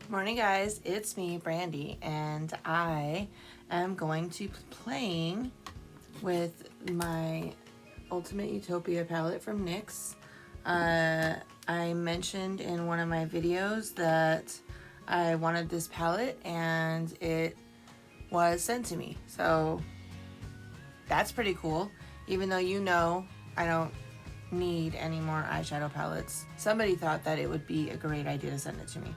Good morning, guys. It's me, Brandy, and I am going to be playing with my Ultimate Utopia palette from NYX. I mentioned in one of my videos that I wanted this palette and it was sent to me. So that's pretty cool. Even though I don't need any more eyeshadow palettes, somebody thought that it would be a great idea to send it to me.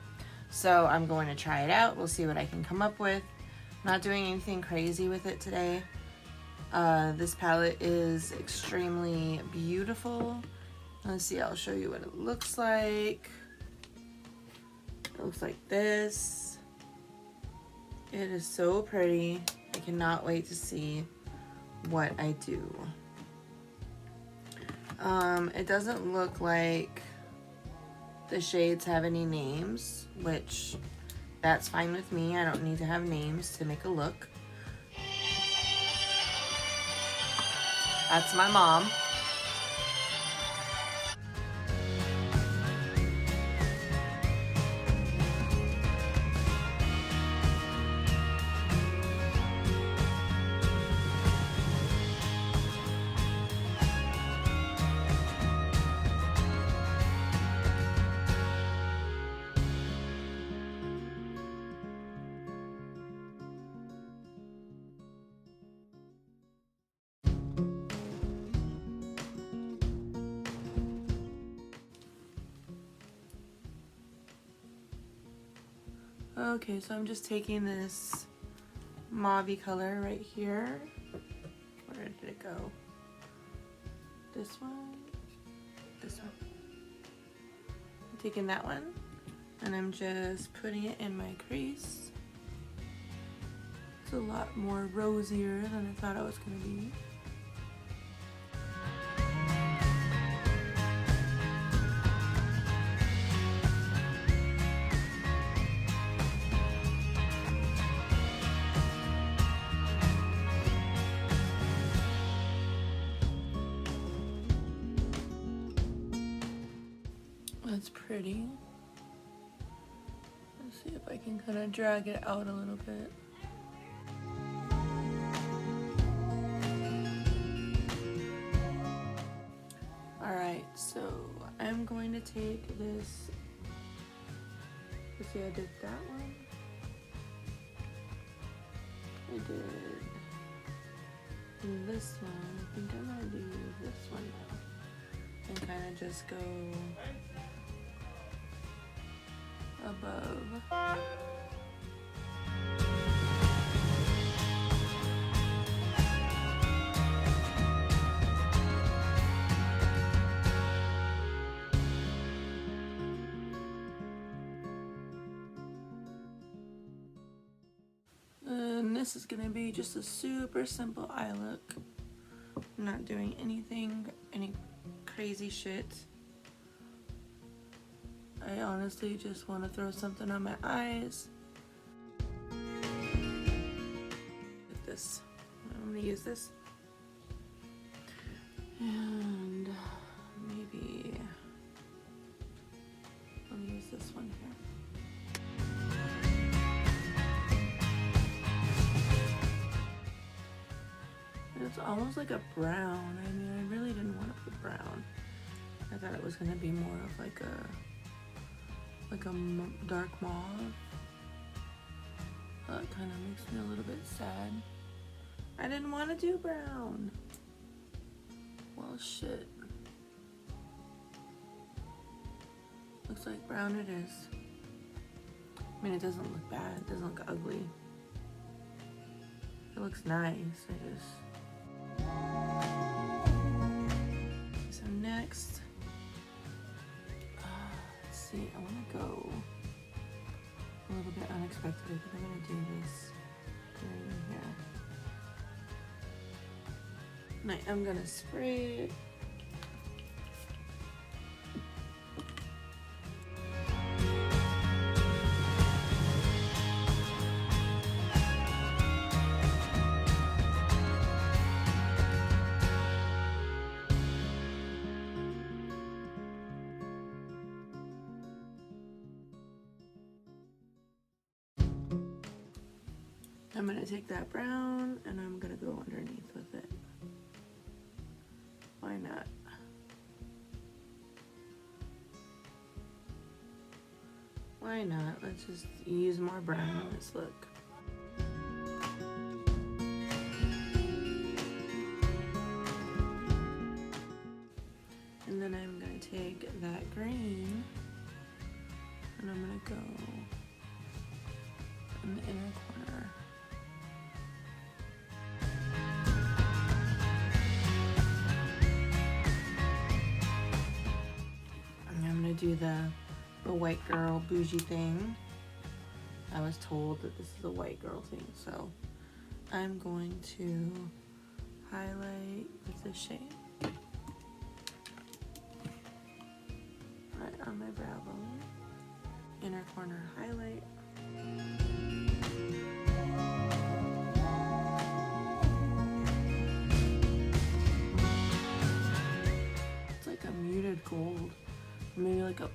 So I'm going to try it out. We'll see what I can come up with. Not doing anything crazy with it today. This palette is extremely beautiful. Let's see, I'll show you what it looks like. It looks like this. It is so pretty. I cannot wait to see what I do. It doesn't look like the shades have any names, which that's fine with me. I don't need to have names to make a look. That's my mom. Okay, so I'm just taking this mauve-y color right here. Where did it go? This one? This one. I'm taking that one and I'm just putting it in my crease. It's a lot more rosier than I thought it was going to be. That's pretty. Let's see if I can kind of drag it out a little bit. Alright, so I'm going to take this. Let's see, I did that one. I did this one. I think I'm going to do this one now. And kind of just go above. And this is gonna be just a super simple eye look. I'm not doing any crazy shit. I honestly just want to throw something on my eyes. Like this. I'm gonna use this. And maybe I'll use this one here. And it's almost like a brown. I mean, I really didn't want to put brown. I thought it was gonna be more of like a dark mauve. That kind of makes me a little bit sad. I didn't want to do brown. Well, shit. Looks like brown it is. I mean, it doesn't look bad. It doesn't look ugly. It looks nice. So next, see, I want to go a little bit unexpected. I think I'm going to do this right here. Now I'm going to spray it. I'm gonna take that brown and I'm gonna go underneath with it. Why not? Why not? Let's just use more brown in this look. And then I'm gonna take that green and I'm gonna go in the inner corner. And I'm gonna do the white girl bougie thing. I was told that this is a white girl thing, so I'm going to highlight with this shade right on my brow bone. Inner corner highlight. It's like a muted gold, maybe like a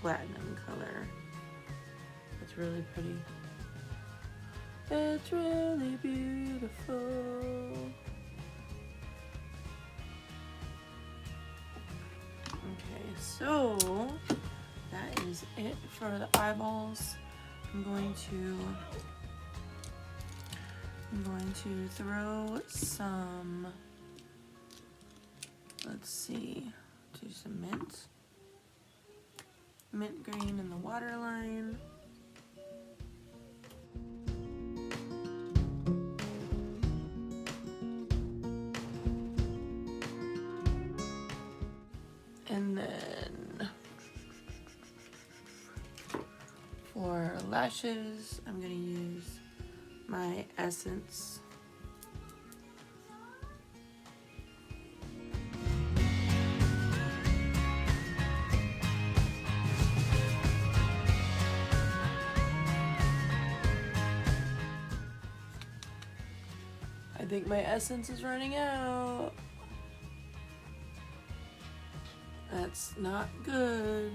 platinum color. It's really pretty. It's really beautiful. Okay, so that is it for the eyeballs. I'm going to throw some, let's see, do some mint green in the waterline. And then for lashes, I'm gonna use my Essence. I think my Essence is running out. That's not good.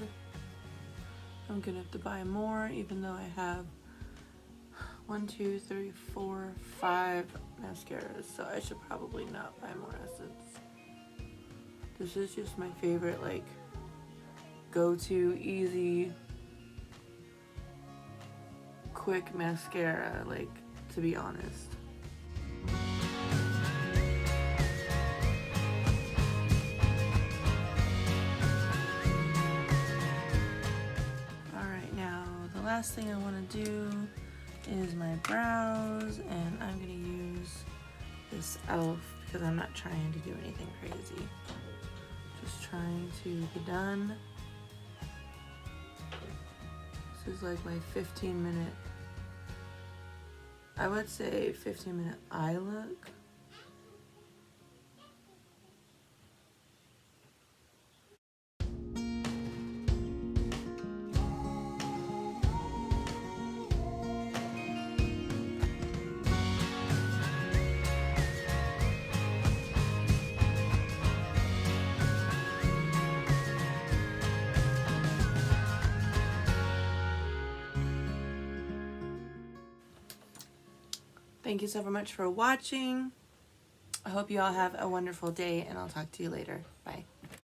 I'm gonna have to buy more, even though I have 1, 2, 3, 4, 5 mascaras, so I should probably not buy more Essence. This is just my favorite, like, go-to, easy, quick mascara, like, to be honest. Last thing I want to do is my brows, and I'm going to use this e.l.f. because I'm not trying to do anything crazy. Just trying to be done. This is like my 15-minute, I would say 15-minute eye look. Thank you so much for watching. I hope you all have a wonderful day, and I'll talk to you later. Bye.